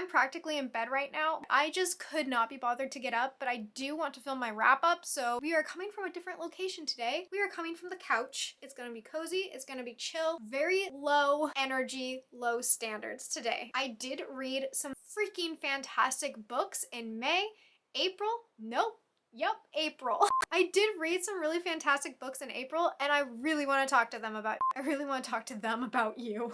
I'm practically in bed right now. I just could not be bothered to get up, but I do want to film my wrap up, so we are coming from a different location today. We are coming from the couch. It's gonna be cozy, it's gonna be chill, very low energy, low standards today. I did read some freaking fantastic books in May, April, nope. Yep, April. I did read some really fantastic books in April, and I really want to talk to them about you.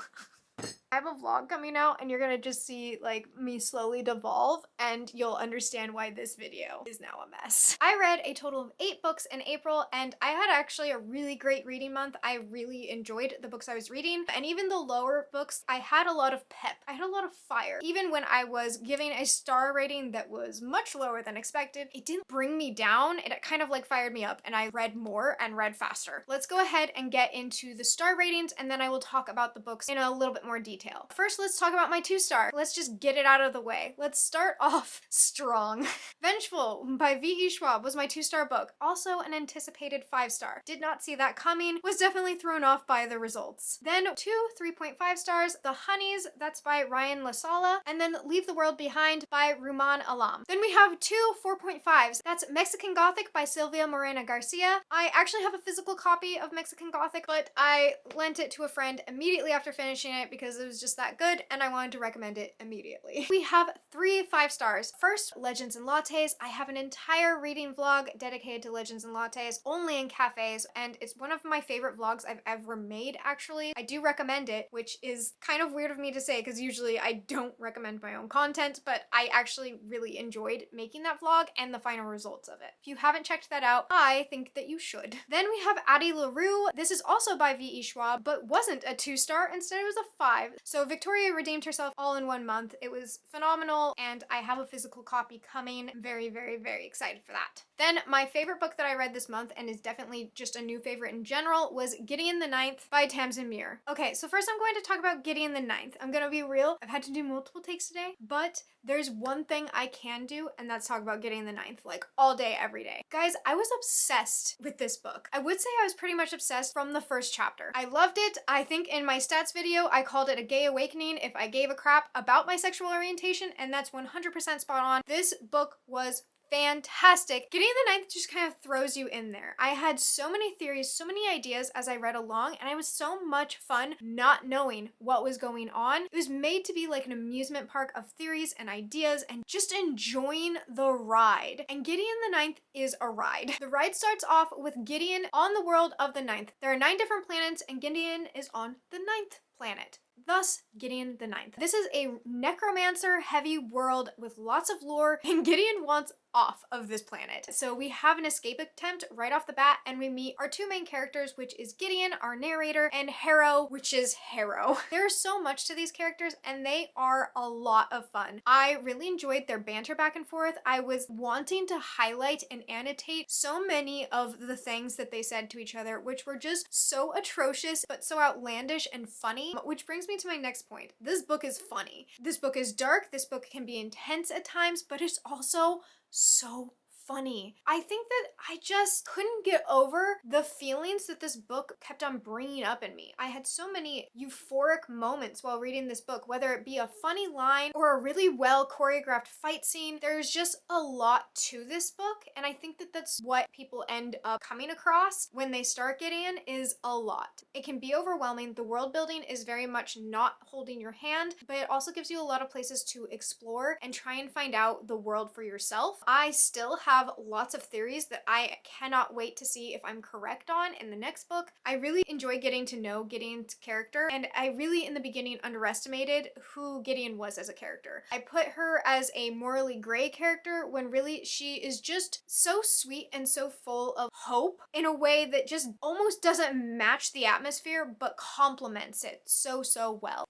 I have a vlog coming out and you're gonna just see like me slowly devolve and you'll understand why this video is now a mess. I read a total of 8 books in April and I had actually a really great reading month. I really enjoyed the books I was reading, and even the lower books, I had a lot of pep. I had a lot of fire. Even when I was giving a star rating that was much lower than expected, it didn't bring me down. It kind of like fired me up and I read more and read faster. Let's go ahead and get into the star ratings and then I will talk about the books in a little bit more detail. First, let's talk about my 2-star. Let's just get it out of the way. Let's start off strong. Vengeful by V.E. Schwab was my 2-star book. Also an anticipated 5-star. Did not see that coming. Was definitely thrown off by the results. Then 2 3.5 stars. The Honeys, that's by Ryan Lasala. And then Leave the World Behind by Ruman Alam. Then we have 2 4.5s. That's Mexican Gothic by Silvia Morena Garcia. I actually have a physical copy of Mexican Gothic, but I lent it to a friend immediately after finishing it because it was just that good and I wanted to recommend it immediately. We have 3 5-stars. First, Legends and Lattes. I have an entire reading vlog dedicated to Legends and Lattes, only in cafes, and it's one of my favorite vlogs I've ever made, actually. I do recommend it, which is kind of weird of me to say because usually I don't recommend my own content, but I actually really enjoyed making that vlog and the final results of it. If you haven't checked that out, I think that you should. Then we have Addie LaRue. This is also by V.E. Schwab, but wasn't a 2-star. Instead, it was a 5. So Victoria redeemed herself all in 1 month. It was phenomenal, and I have a physical copy coming. I'm very, very, very excited for that. Then my favorite book that I read this month, and is definitely just a new favorite in general, was Gideon the Ninth by Tamsin Muir. Okay, so first I'm going to talk about Gideon the Ninth. I'm gonna be real, I've had to do multiple takes today, but there's one thing I can do, and that's talk about Gideon the Ninth, like all day, every day. Guys, I was obsessed with this book. I would say I was pretty much obsessed from the first chapter. I loved it. I think in my stats video, I called it a gay awakening if I gave a crap about my sexual orientation, and that's 100% spot on. This book was fantastic. Gideon the Ninth just kind of throws you in there. I had so many theories, so many ideas as I read along, and I was so much fun not knowing what was going on. It was made to be like an amusement park of theories and ideas and just enjoying the ride. And Gideon the Ninth is a ride. The ride starts off with Gideon on the world of the Ninth. There are 9 different planets and Gideon is on the 9th planet. Thus, Gideon the Ninth. This is a necromancer-heavy world with lots of lore, and Gideon wants off of this planet. So we have an escape attempt right off the bat, and we meet our 2 main characters, which is Gideon, our narrator, and Harrow, which is Harrow. There's so much to these characters, and they are a lot of fun. I really enjoyed their banter back and forth. I was wanting to highlight and annotate so many of the things that they said to each other, which were just so atrocious, but so outlandish and funny, which brings me to my next point. This book is funny. This book is dark. This book can be intense at times, but it's also so funny. I think that I just couldn't get over the feelings that this book kept on bringing up in me. I had so many euphoric moments while reading this book, whether it be a funny line or a really well choreographed fight scene. There's just a lot to this book, and I think that that's what people end up coming across when they start Gideon is a lot. It can be overwhelming. The world building is very much not holding your hand, but it also gives you a lot of places to explore and try and find out the world for yourself. I still have lots of theories that I cannot wait to see if I'm correct on in the next book. I really enjoy getting to know Gideon's character, and I really in the beginning underestimated who Gideon was as a character. I put her as a morally gray character when really she is just so sweet and so full of hope in a way that just almost doesn't match the atmosphere but complements it so well.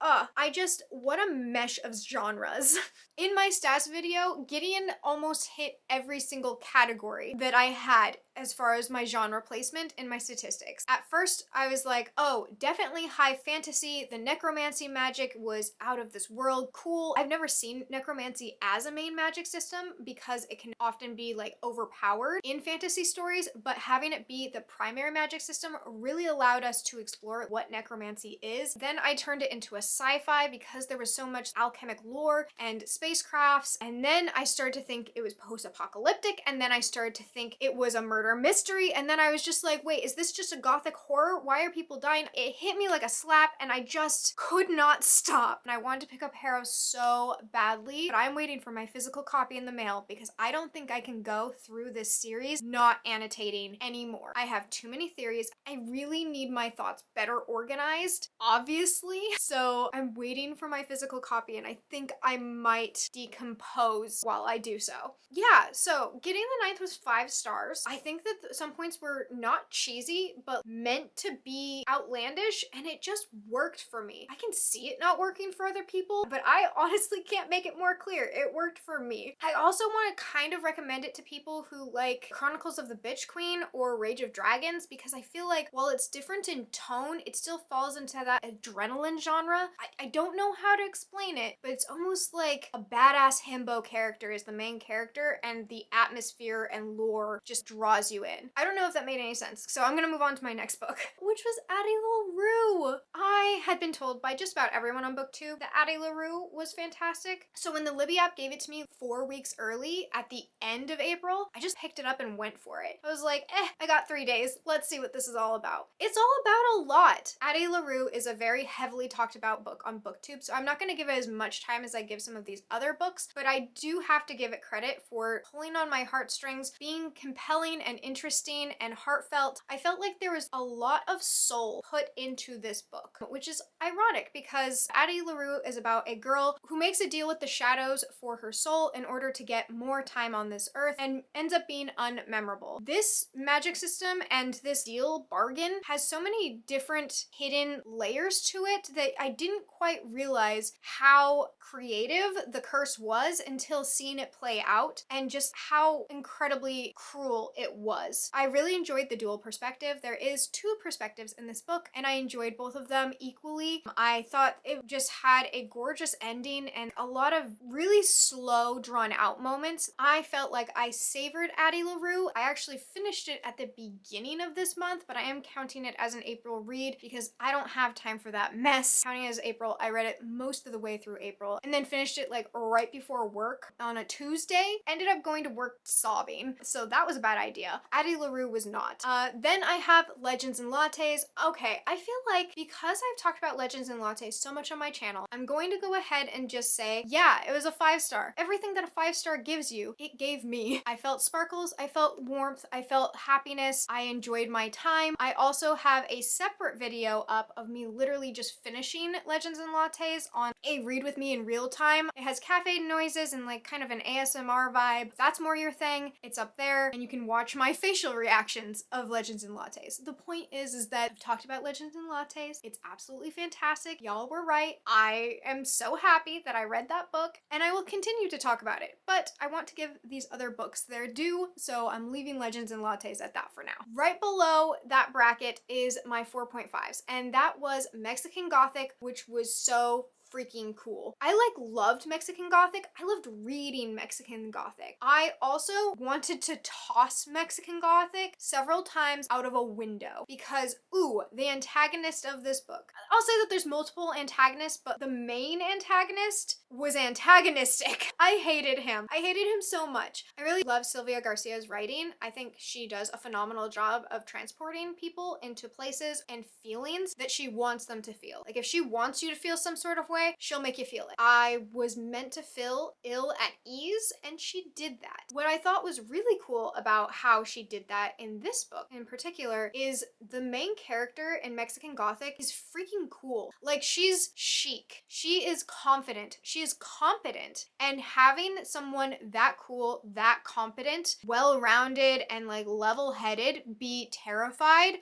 What a mesh of genres. In my stats video, Gideon almost hit every single category that I had as far as my genre placement in my statistics. At first, I was like, oh, definitely high fantasy. The necromancy magic was out of this world. Cool. I've never seen necromancy as a main magic system because it can often be like overpowered in fantasy stories, but having it be the primary magic system really allowed us to explore what necromancy is. Then I turned it into a sci-fi because there was so much alchemic lore and spacecrafts, and then I started to think it was post-apocalyptic, and then I started to think it was a murder mystery, and then I was just like, wait, is this just a gothic horror? Why are people dying? It hit me like a slap, and I just could not stop. And I wanted to pick up Harrow so badly, but I'm waiting for my physical copy in the mail because I don't think I can go through this series not annotating anymore. I have too many theories. I really need my thoughts better organized, obviously. So I'm waiting for my physical copy, and I think I might decompose while I do so. Yeah, so Gideon the Ninth was 5 stars. I think that some points were not cheesy, but meant to be outlandish, and it just worked for me. I can see it not working for other people, but I honestly can't make it more clear. It worked for me. I also want to kind of recommend it to people who like Chronicles of the Bitch Queen or Rage of Dragons, because I feel like while it's different in tone, it still falls into that adrenaline genre. I don't know how to explain it, but it's almost like a badass himbo character is the main character, and the atmosphere and lore just draws you in. I don't know if that made any sense, so I'm gonna move on to my next book, which was Addie LaRue. I had been told by just about everyone on BookTube that Addie LaRue was fantastic, so when the Libby app gave it to me 4 weeks early at the end of April, I just picked it up and went for it. I was like, I got 3 days. Let's see what this is all about. It's all about a lot. Addie LaRue is a very heavily talked about book on BookTube, so I'm not going to give it as much time as I give some of these other books, but I do have to give it credit for pulling on my heartstrings, being compelling and interesting and heartfelt. I felt like there was a lot of soul put into this book, which is ironic because Addie LaRue is about a girl who makes a deal with the shadows for her soul in order to get more time on this earth and ends up being unmemorable. This magic system and this deal bargain has so many different hidden layers to it that I didn't quite realize how creative the curse was until seeing it play out, and just how incredibly cruel it was. I really enjoyed the dual perspective. There is 2 perspectives in this book, and I enjoyed both of them equally. I thought it just had a gorgeous ending and a lot of really slow, drawn out moments. I felt like I savored Addie LaRue. I actually finished it at the beginning of this month, but I am counting it as an April read because I don't have time for that mess. Counting it as April, I read it most of the way through April and then finished it like right before work on a Tuesday. Ended up going to work sobbing, so that was a bad idea. Addie LaRue was not. Then I have Legends and Lattes. Okay, I feel like because I've talked about Legends and Lattes so much on my channel, I'm going to go ahead and just say, yeah, it was a 5 star. Everything that a 5 star gives you, it gave me. I felt sparkles, I felt warmth, I felt happiness, I enjoyed my time. I also have a separate video up of me literally just finishing Legends and Lattes on a read with me in real time. It has cafe noises and like kind of an ASMR vibe. If that's more your thing, it's up there, and you can watch my facial reactions of Legends and Lattes. The point is that I've talked about Legends and Lattes. It's absolutely fantastic. Y'all were right. I am so happy that I read that book, and I will continue to talk about it, but I want to give these other books their due, so I'm leaving Legends and Lattes at that for now. Right below that bracket is my 4.5s, and that was Mexican Gothic, which was so freaking cool. I loved Mexican Gothic. I loved reading Mexican Gothic. I also wanted to toss Mexican Gothic several times out of a window because, ooh, the antagonist of this book. I'll say that there's multiple antagonists, but the main antagonist was antagonistic. I hated him. I hated him so much. I really love Sylvia Garcia's writing. I think she does a phenomenal job of transporting people into places and feelings that she wants them to feel. Like if she wants you to feel some sort of way, she'll make you feel it. I was meant to feel ill at ease, and she did that. What I thought was really cool about how she did that in this book in particular is the main character in Mexican Gothic is freaking cool. Like, she's chic. She is confident. She is competent. And having someone that cool, that competent, well-rounded, and like level-headed be terrified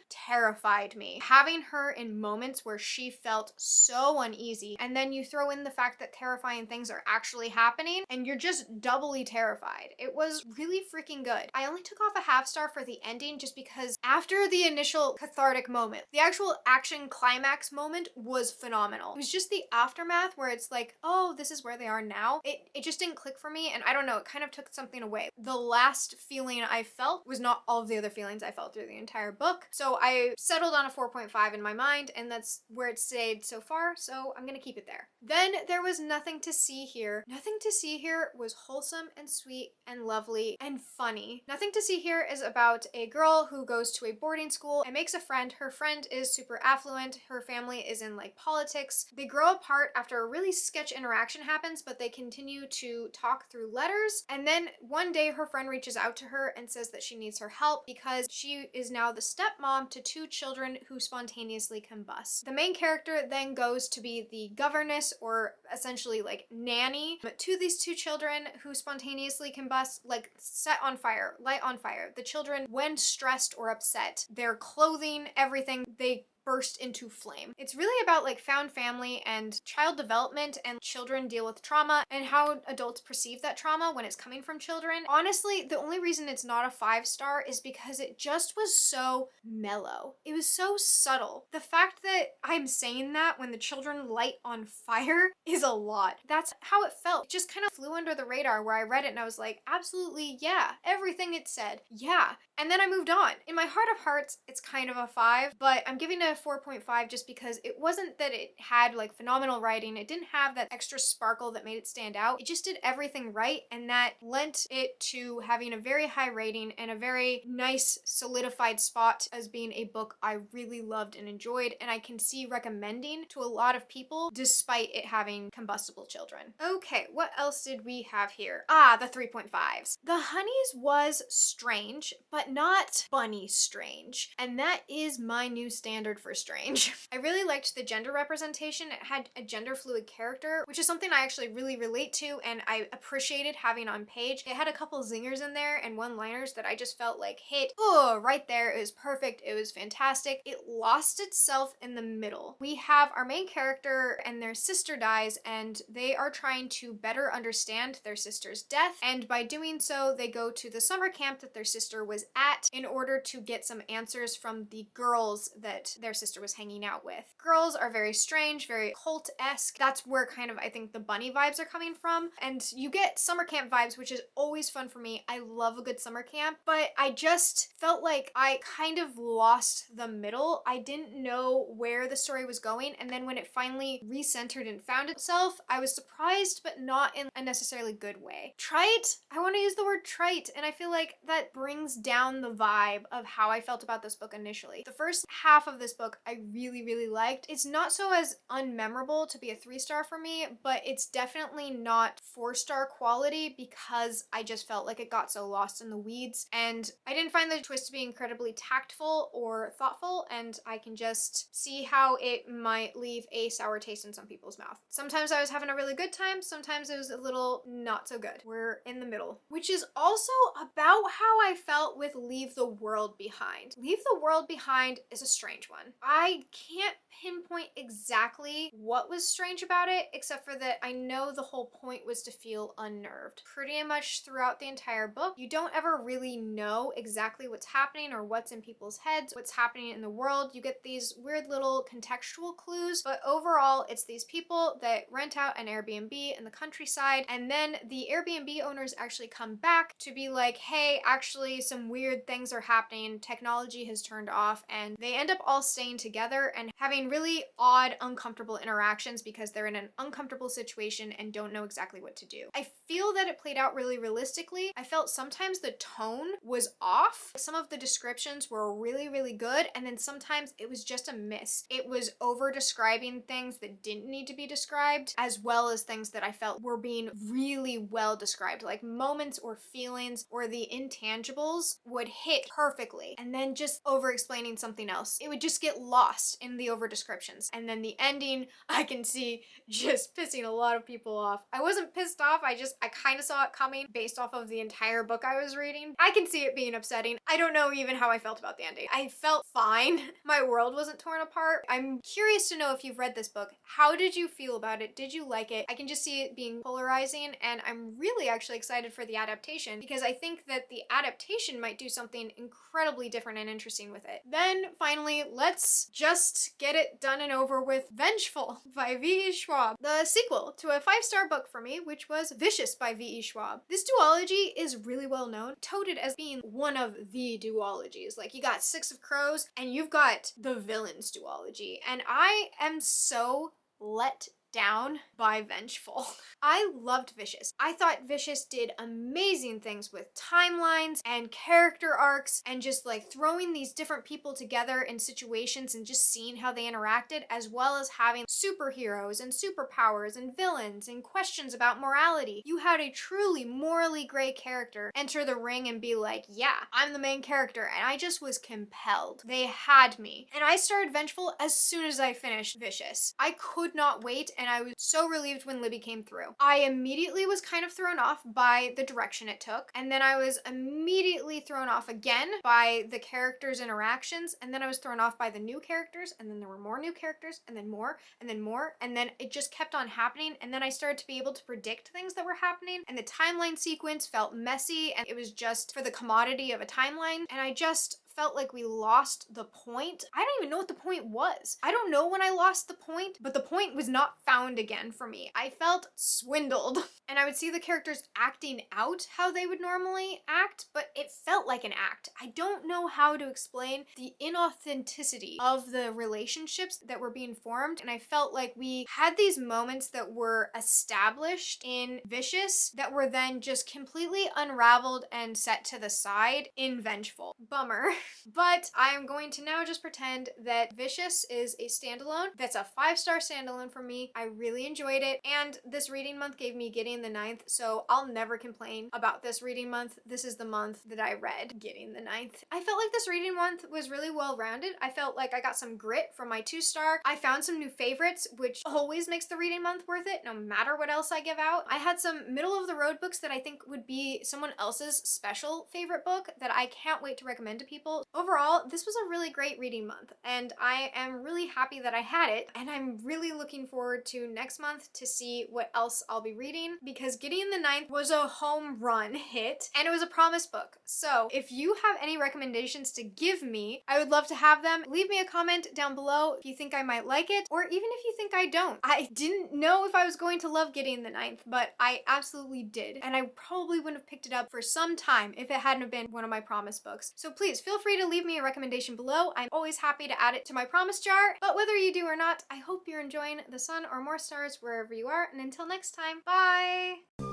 me. Having her in moments where she felt so uneasy, and then then you throw in the fact that terrifying things are actually happening and you're just doubly terrified. It was really freaking good. I only took off a half star for the ending just because after the initial cathartic moment, the actual action climax moment was phenomenal. It was just the aftermath where it's like, oh, this is where they are now. It just didn't click for me, and I don't know, it kind of took something away. The last feeling I felt was not all of the other feelings I felt through the entire book. So I settled on a 4.5 in my mind, and that's where it stayed so far, so I'm gonna keep it there. Then there was Nothing to See Here. Nothing to See Here was wholesome and sweet and lovely and funny. Nothing to See Here is about a girl who goes to a boarding school and makes a friend. Her friend is super affluent. Her family is in like politics. They grow apart after a really sketch interaction happens, but they continue to talk through letters. And then one day her friend reaches out to her and says that she needs her help because she is now the stepmom to two children who spontaneously combust. The main character then goes to be the governess, or essentially like nanny, to these two children who spontaneously combust, like set on fire, light on fire. The children, when stressed or upset, their clothing, everything, they burst into flame. It's really about like found family and child development, and children deal with trauma and how adults perceive that trauma when it's coming from children. Honestly, the only reason it's not a 5-star is because it just was so mellow. It was so subtle. The fact that I'm saying that when the children light on fire is a lot. That's how it felt. It just kind of flew under the radar where I read it and I was like, absolutely, yeah. Everything it said, yeah. And then I moved on. In my heart of hearts, it's kind of a 5, but I'm giving it a 4.5 just because it wasn't that it had like phenomenal writing. It didn't have that extra sparkle that made it stand out. It just did everything right, and that lent it to having a very high rating and a very nice solidified spot as being a book I really loved and enjoyed, and I can see recommending to a lot of people despite it having combustible children. Okay, what else did we have here? The 3.5s. The Honeys was strange, but not funny strange, and that is my new standard for strange. I really liked the gender representation. It had a gender fluid character, which is something I actually really relate to and I appreciated having on page. It had a couple zingers in there and one-liners that I just felt like hit, right there. It was perfect. It was fantastic. It lost itself in the middle. We have our main character and their sister dies, and they are trying to better understand their sister's death, and by doing so, they go to the summer camp that their sister was at in order to get some answers from the girls that their sister was hanging out with. Girls are very strange, very cult-esque. That's where kind of I think the bunny vibes are coming from, and you get summer camp vibes, which is always fun for me. I love a good summer camp, but I just felt like I kind of lost the middle. I didn't know where the story was going, and then when it finally recentered and found itself, I was surprised, but not in a necessarily good way. Trite? I want to use the word trite, and I feel like that brings down the vibe of how I felt about this book initially. The first half of this book I really, really liked. It's not so as unmemorable to be a 3-star for me, but it's definitely not 4-star quality because I just felt like it got so lost in the weeds, and I didn't find the twist to be incredibly tactful or thoughtful, and I can just see how it might leave a sour taste in some people's mouth. Sometimes I was having a really good time, sometimes it was a little not so good. We're in the middle, which is also about how I felt with Leave the World Behind. Leave the World Behind is a strange one. I can't pinpoint exactly what was strange about it, except for that I know the whole point was to feel unnerved. Pretty much throughout the entire book, you don't ever really know exactly what's happening or what's in people's heads, what's happening in the world. You get these weird little contextual clues, but overall, it's these people that rent out an Airbnb in the countryside, and then the Airbnb owners actually come back to be like, hey, actually some weird things are happening, technology has turned off, and they end up all staying together and having really odd, uncomfortable interactions because they're in an uncomfortable situation and don't know exactly what to do. I feel that it played out really realistically. I felt sometimes the tone was off. Some of the descriptions were really, really good, and then sometimes it was just a miss. It was over describing things that didn't need to be described, as well as things that I felt were being really well described, like moments or feelings or the intangibles would hit perfectly, and then just over explaining something else. It would just get lost in the over descriptions. And then the ending, I can see just pissing a lot of people off. I wasn't pissed off, I kind of saw it coming based off of the entire book I was reading. I can see it being upsetting. I don't know even how I felt about the ending. I felt fine. My world wasn't torn apart. I'm curious to know if you've read this book. How did you feel about it? Did you like it? I can just see it being polarizing, and I'm really actually excited for the adaptation because I think that the adaptation might do something incredibly different and interesting with it. Then finally, let's just get it done and over with. Vengeful by V.E. Schwab, the sequel to a 5-star book for me, which was Vicious by V.E. Schwab. This duology is really well known, touted as being one of the duologies. Like, you got Six of Crows and you've got the Villains duology, and I am so let down by Vengeful. I loved Vicious. I thought Vicious did amazing things with timelines and character arcs and just like throwing these different people together in situations and just seeing how they interacted, as well as having superheroes and superpowers and villains and questions about morality. You had a truly morally gray character enter the ring and be like, yeah, I'm the main character, and I just was compelled. They had me. And I started Vengeful as soon as I finished Vicious. I could not wait, and I was so relieved when Libby came through. I immediately was kind of thrown off by the direction it took, and then I was immediately thrown off again by the characters' interactions, and then I was thrown off by the new characters, and then there were more new characters, and then more, and then more, and then it just kept on happening, and then I started to be able to predict things that were happening, and the timeline sequence felt messy, and it was just for the commodity of a timeline, and I just felt like we lost the point. I don't even know what the point was. I don't know when I lost the point, but the point was not found again for me. I felt swindled. And I would see the characters acting out how they would normally act, but it felt like an act. I don't know how to explain the inauthenticity of the relationships that were being formed, and I felt like we had these moments that were established in Vicious that were then just completely unraveled and set to the side in Vengeful. Bummer. But I am going to now just pretend that Vicious is a standalone. That's a 5-star standalone for me. I really enjoyed it, and this reading month gave me Gideon the Ninth, so I'll never complain about this reading month. This is the month that I read Gideon the Ninth. I felt like this reading month was really well-rounded. I felt like I got some grit from my 2-star. I found some new favorites, which always makes the reading month worth it, no matter what else I give out. I had some middle-of-the-road books that I think would be someone else's special favorite book that I can't wait to recommend to people. Overall, this was a really great reading month, and I am really happy that I had it, and I'm really looking forward to next month to see what else I'll be reading, because Gideon the Ninth was a home run hit, and it was a promise book. So if you have any recommendations to give me, I would love to have them. Leave me a comment down below if you think I might like it, or even if you think I don't. I didn't know if I was going to love Gideon the Ninth, but I absolutely did, and I probably wouldn't have picked it up for some time if it hadn't have been one of my promise books. So please feel free to leave me a recommendation below. I'm always happy to add it to my promise jar, but whether you do or not, I hope you're enjoying the sun or more stars wherever you are, and until next time, bye!